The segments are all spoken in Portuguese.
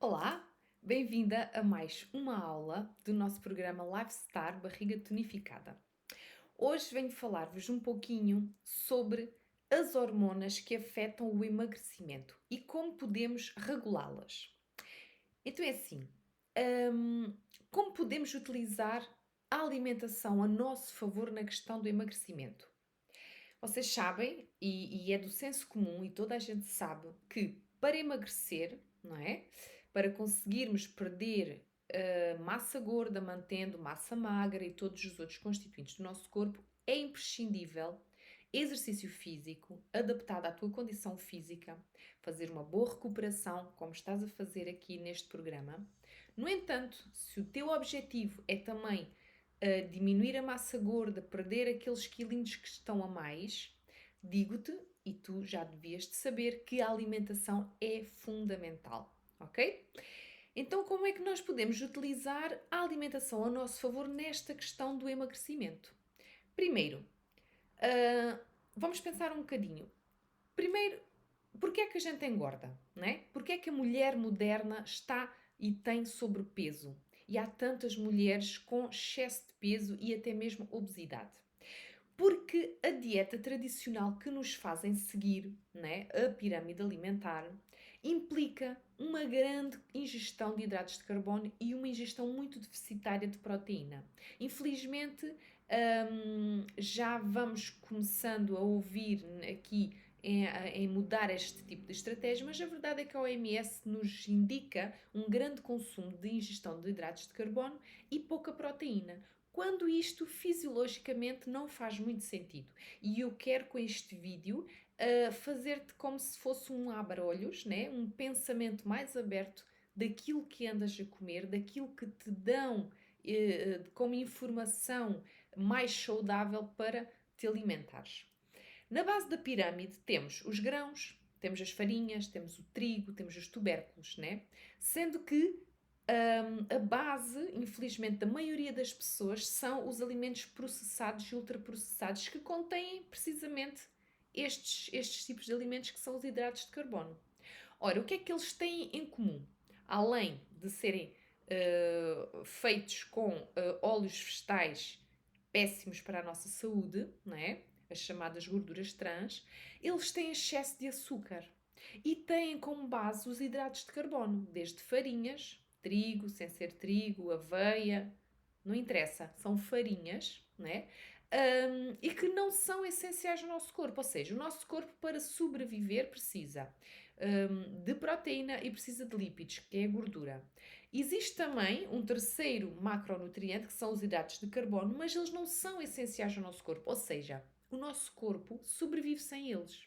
Olá, bem-vinda a mais uma aula do nosso programa Lifestar Barriga Tonificada. Hoje venho falar-vos um pouquinho sobre as hormonas que afetam o emagrecimento e como podemos regulá-las. Então é assim, hum, como podemos utilizar a alimentação a nosso favor na questão do emagrecimento? Vocês sabem, e é do senso comum, e toda a gente sabe, que para emagrecer, não é? Para conseguirmos perder massa gorda, mantendo massa magra e todos os outros constituintes do nosso corpo, é imprescindível exercício físico adaptado à tua condição física, fazer uma boa recuperação, como estás a fazer aqui neste programa. No entanto, se o teu objetivo é também diminuir a massa gorda, perder aqueles quilinhos que estão a mais, digo-te, e tu já devias de saber, que a alimentação é fundamental, ok? Então, como é que nós podemos utilizar a alimentação a nosso favor nesta questão do emagrecimento? Primeiro, ah, vamos pensar um bocadinho. Primeiro, porque é que a gente engorda, não é? Porque é que a mulher moderna está e tem sobrepeso? E há tantas mulheres com excesso de peso e até mesmo obesidade. Porque a dieta tradicional que nos fazem seguir, né, a pirâmide alimentar, implica uma grande ingestão de hidratos de carbono e uma ingestão muito deficitária de proteína. Infelizmente, já vamos começando a ouvir aqui em mudar este tipo de estratégia, mas a verdade é que a OMS nos indica um grande consumo de ingestão de hidratos de carbono e pouca proteína, quando isto fisiologicamente não faz muito sentido. E eu quero com este vídeo fazer-te como se fosse um abre-olhos, né? Um pensamento mais aberto daquilo que andas a comer, daquilo que te dão como informação mais saudável para te alimentares. Na base da pirâmide temos os grãos, temos as farinhas, temos o trigo, temos os tubérculos, né? Sendo que a base, infelizmente, da maioria das pessoas são os alimentos processados e ultraprocessados que contêm precisamente estes tipos de alimentos que são os hidratos de carbono. Ora, o que é que eles têm em comum? Além de serem feitos com óleos vegetais péssimos para a nossa saúde, não é? As chamadas gorduras trans, eles têm excesso de açúcar e têm como base os hidratos de carbono, desde farinhas, trigo, sem ser trigo, aveia, não interessa, são farinhas, né? E que não são essenciais no nosso corpo, ou seja, o nosso corpo para sobreviver precisa de proteína e precisa de lípidos, que é a gordura. Existe também um terceiro macronutriente, que são os hidratos de carbono, mas eles não são essenciais ao nosso corpo, ou seja, o nosso corpo sobrevive sem eles.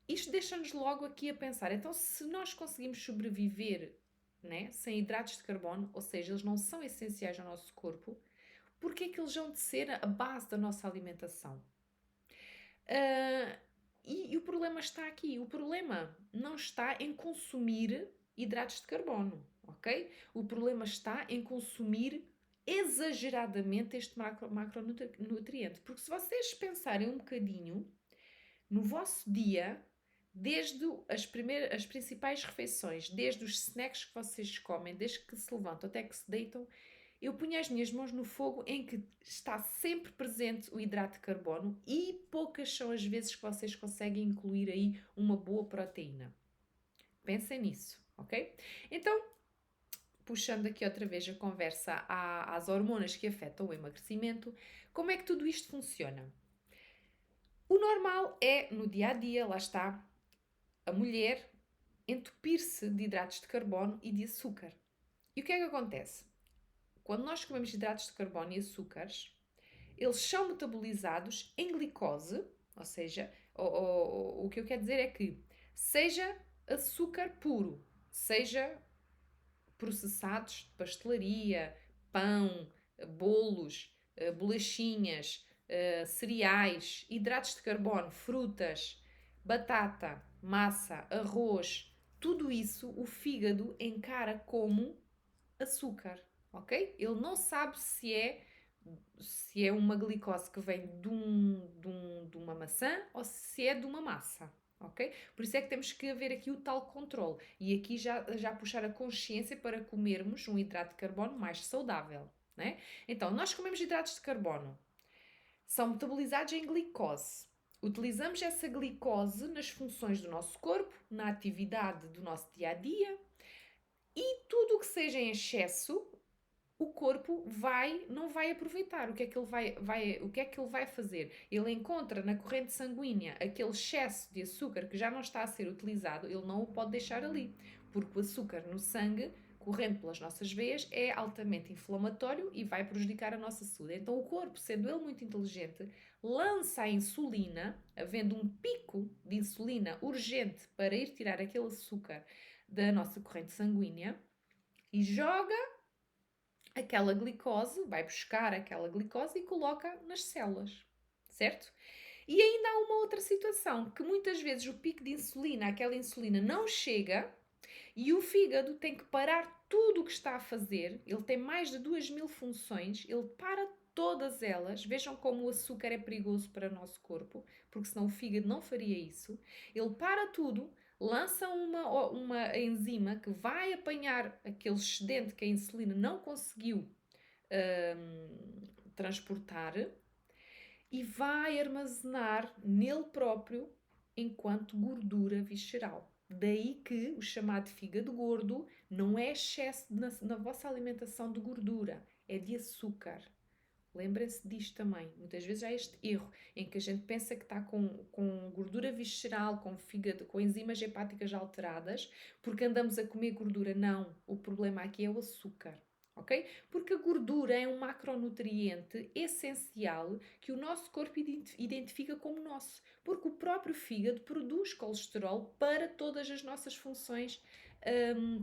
Isto deixa-nos logo aqui a pensar, então se nós conseguimos sobreviver, né, sem hidratos de carbono, ou seja, eles não são essenciais ao nosso corpo, porque é que eles vão de ser a base da nossa alimentação? Ah, e o problema está aqui. O problema não está em consumir hidratos de carbono, ok? O problema está em consumir exageradamente este macronutriente. Porque se vocês pensarem um bocadinho no vosso dia, desde as principais refeições, desde os snacks que vocês comem, desde que se levantam até que se deitam, eu punho as minhas mãos no fogo em que está sempre presente o hidrato de carbono e poucas são as vezes que vocês conseguem incluir aí uma boa proteína. Pensem nisso, ok? Então, puxando aqui outra vez a conversa às hormonas que afetam o emagrecimento, como é que tudo isto funciona? O normal é, no dia a dia, lá está, a mulher entupir-se de hidratos de carbono e de açúcar. E o que é que acontece? Quando nós comemos hidratos de carbono e açúcares, eles são metabolizados em glicose, ou seja, o que eu quero dizer é que seja açúcar puro, seja processados de pastelaria, pão, bolos, bolachinhas, cereais, hidratos de carbono, frutas, batata, massa, arroz, tudo isso o fígado encara como açúcar, ok? Ele não sabe se é uma glicose que vem de uma maçã ou se é de uma massa, ok? Por isso é que temos que haver aqui o tal controle. E aqui já puxar a consciência para comermos um hidrato de carbono mais saudável, né? Então, nós comemos hidratos de carbono. São metabolizados em glicose. Utilizamos essa glicose nas funções do nosso corpo, na atividade do nosso dia a dia e tudo o que seja em excesso, o corpo não vai aproveitar. O que é que ele vai fazer? Ele encontra na corrente sanguínea aquele excesso de açúcar que já não está a ser utilizado, ele não o pode deixar ali, porque o açúcar no sangue correndo pelas nossas veias é altamente inflamatório e vai prejudicar a nossa saúde. Então o corpo, sendo ele muito inteligente, lança a insulina, havendo um pico de insulina urgente para ir tirar aquele açúcar da nossa corrente sanguínea e joga aquela glicose, vai buscar aquela glicose e coloca nas células, certo? E ainda há uma outra situação, que muitas vezes o pico de insulina, aquela insulina não chega e o fígado tem que parar tudo o que está a fazer, ele tem mais de 2000 funções, ele para todas elas, vejam como o açúcar é perigoso para o nosso corpo, porque senão o fígado não faria isso, ele para tudo, lança uma enzima que vai apanhar aquele excedente que a insulina não conseguiu transportar e vai armazenar nele próprio enquanto gordura visceral. Daí que o chamado fígado gordo não é excesso na vossa alimentação de gordura, é de açúcar. Lembrem-se disto também. Muitas vezes há este erro em que a gente pensa que está com gordura visceral, com fígado, com enzimas hepáticas alteradas, porque andamos a comer gordura. Não, o problema aqui é o açúcar. Ok? Porque a gordura é um macronutriente essencial que o nosso corpo identifica como nosso, porque o próprio fígado produz colesterol para todas as nossas funções,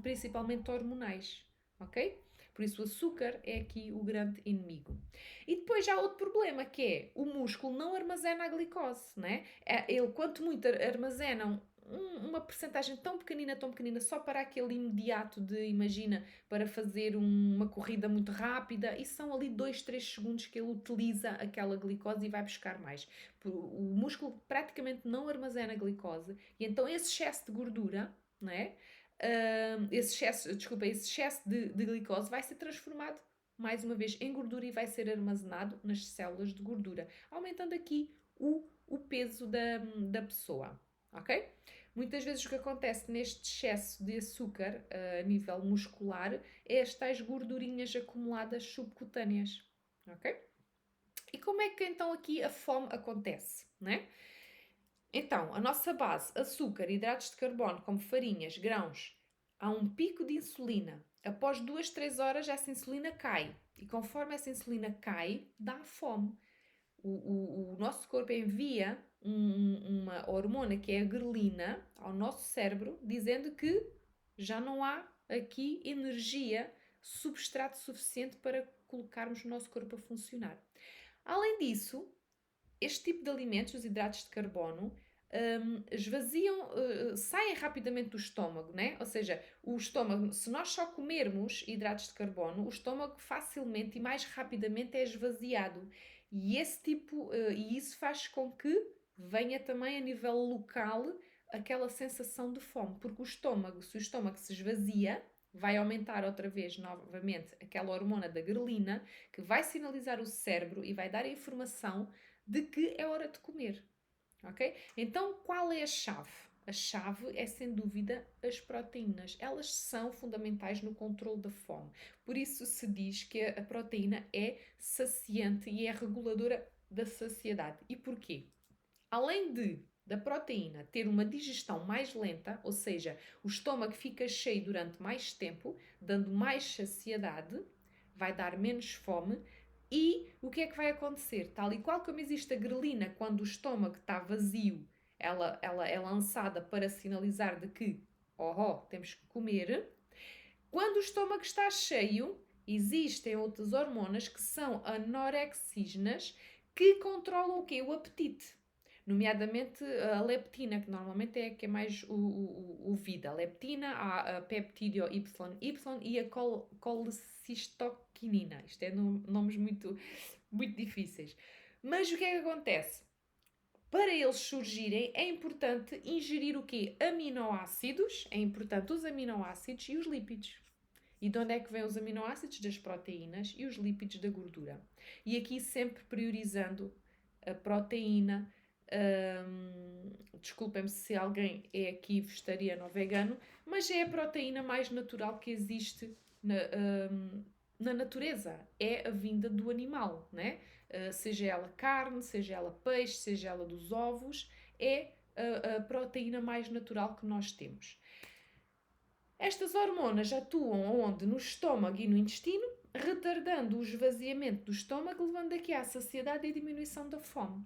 principalmente hormonais. Ok? Por isso o açúcar é aqui o grande inimigo. E depois já há outro problema, que é o músculo não armazena a glicose, né? Ele, quanto muito armazenam uma percentagem tão pequenina, só para aquele imediato de, imagina, para fazer uma corrida muito rápida, e são ali 2, 3 segundos que ele utiliza aquela glicose e vai buscar mais. O músculo praticamente não armazena glicose, e então esse excesso de gordura, né? Esse excesso de glicose vai ser transformado mais uma vez em gordura e vai ser armazenado nas células de gordura, aumentando aqui o peso da pessoa, ok? Muitas vezes o que acontece neste excesso de açúcar a nível muscular é as tais gordurinhas acumuladas subcutâneas, ok? E como é que então aqui a fome acontece, né? Então, a nossa base, açúcar, hidratos de carbono, como farinhas, grãos, há um pico de insulina. Após 2, 3 horas, essa insulina cai. E conforme essa insulina cai, dá fome. O nosso corpo envia uma hormona que é a grelina ao nosso cérebro, dizendo que já não há aqui energia, substrato suficiente para colocarmos o nosso corpo a funcionar. Além disso, este tipo de alimentos, os hidratos de carbono, esvaziam, saem rapidamente do estômago, né? Ou seja, o estômago, se nós só comermos hidratos de carbono, o estômago facilmente e mais rapidamente é esvaziado. E e isso faz com que venha também a nível local aquela sensação de fome, porque se o estômago se esvazia, vai aumentar outra vez, novamente, aquela hormona da grelina, que vai sinalizar o cérebro e vai dar a informação de que é hora de comer, ok? Então, qual é a chave? A chave é, sem dúvida, as proteínas. Elas são fundamentais no controle da fome. Por isso se diz que a proteína é saciante e é reguladora da saciedade. E porquê? Além da proteína ter uma digestão mais lenta, ou seja, o estômago fica cheio durante mais tempo, dando mais saciedade, vai dar menos fome. E o que é que vai acontecer? Tal e qual como existe a grelina quando o estômago está vazio, ela é lançada para sinalizar de que, temos que comer. Quando o estômago está cheio, existem outras hormonas que são anorexígenas que controlam o quê? O apetite. Nomeadamente a leptina, que normalmente é a que é mais ouvida. A leptina, a peptídeo YY e a colecistoquinina. Isto é nomes muito, muito difíceis. Mas o que é que acontece? Para eles surgirem, é importante ingerir o quê? Aminoácidos, é importante os aminoácidos e os lípidos. E de onde é que vêm os aminoácidos? Das proteínas e os lípidos da gordura. E aqui sempre priorizando a proteína. Desculpem-me se alguém é aqui vegetariano ou vegano, mas é a proteína mais natural que existe na natureza. É a vinda do animal, né? Seja ela carne, seja ela peixe, seja ela dos ovos, é a proteína mais natural que nós temos. Estas hormonas atuam onde? No estômago e no intestino, retardando o esvaziamento do estômago, levando aqui à saciedade e diminuição da fome.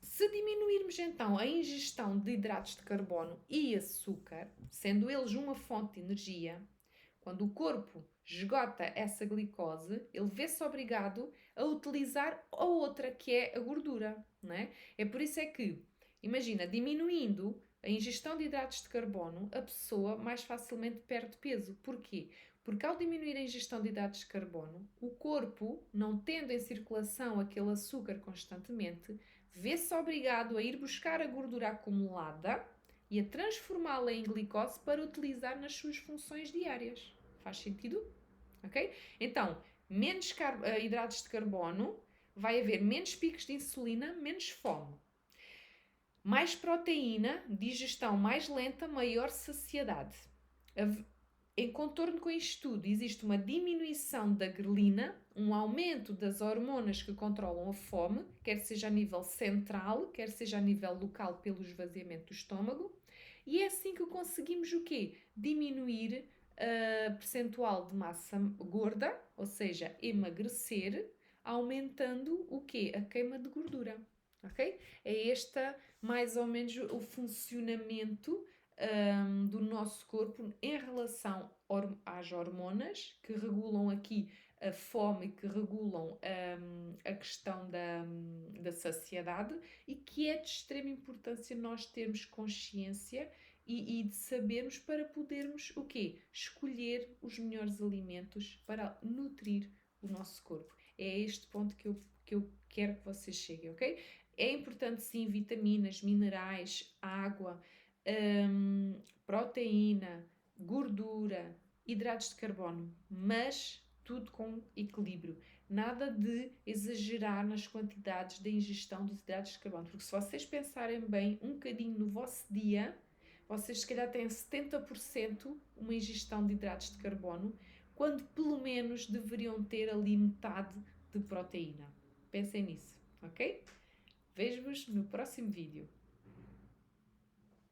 Se diminuirmos então a ingestão de hidratos de carbono e açúcar, sendo eles uma fonte de energia, quando o corpo esgota essa glicose, ele vê-se obrigado a utilizar a outra, que é a gordura, não é? É por isso é que, imagina, diminuindo a ingestão de hidratos de carbono, a pessoa mais facilmente perde peso. Porquê? Porque ao diminuir a ingestão de hidratos de carbono, o corpo, não tendo em circulação aquele açúcar constantemente, vê-se obrigado a ir buscar a gordura acumulada e a transformá-la em glicose para utilizar nas suas funções diárias. Faz sentido? Ok? Então, menos hidratos de carbono, vai haver menos picos de insulina, menos fome. Mais proteína, digestão mais lenta, maior saciedade. Em contorno com isto tudo, existe uma diminuição da grelina, um aumento das hormonas que controlam a fome, quer seja a nível central, quer seja a nível local pelo esvaziamento do estômago, e é assim que conseguimos o quê? Diminuir a percentual de massa gorda, ou seja, emagrecer, aumentando o quê? A queima de gordura, ok? É esta mais ou menos o funcionamento do nosso corpo em relação às hormonas que regulam aqui a fome, que regulam a questão da saciedade e que é de extrema importância nós termos consciência e de sabermos para podermos o quê? Escolher os melhores alimentos para nutrir o nosso corpo. É a este ponto que eu quero que vocês cheguem, ok? É importante sim vitaminas, minerais, água, proteína, gordura, hidratos de carbono, mas tudo com equilíbrio. Nada de exagerar nas quantidades de ingestão dos hidratos de carbono, porque se vocês pensarem bem um bocadinho no vosso dia, vocês se calhar têm 70% uma ingestão de hidratos de carbono, quando pelo menos deveriam ter ali metade de proteína. Pensem nisso, ok? Vejo-vos no próximo vídeo.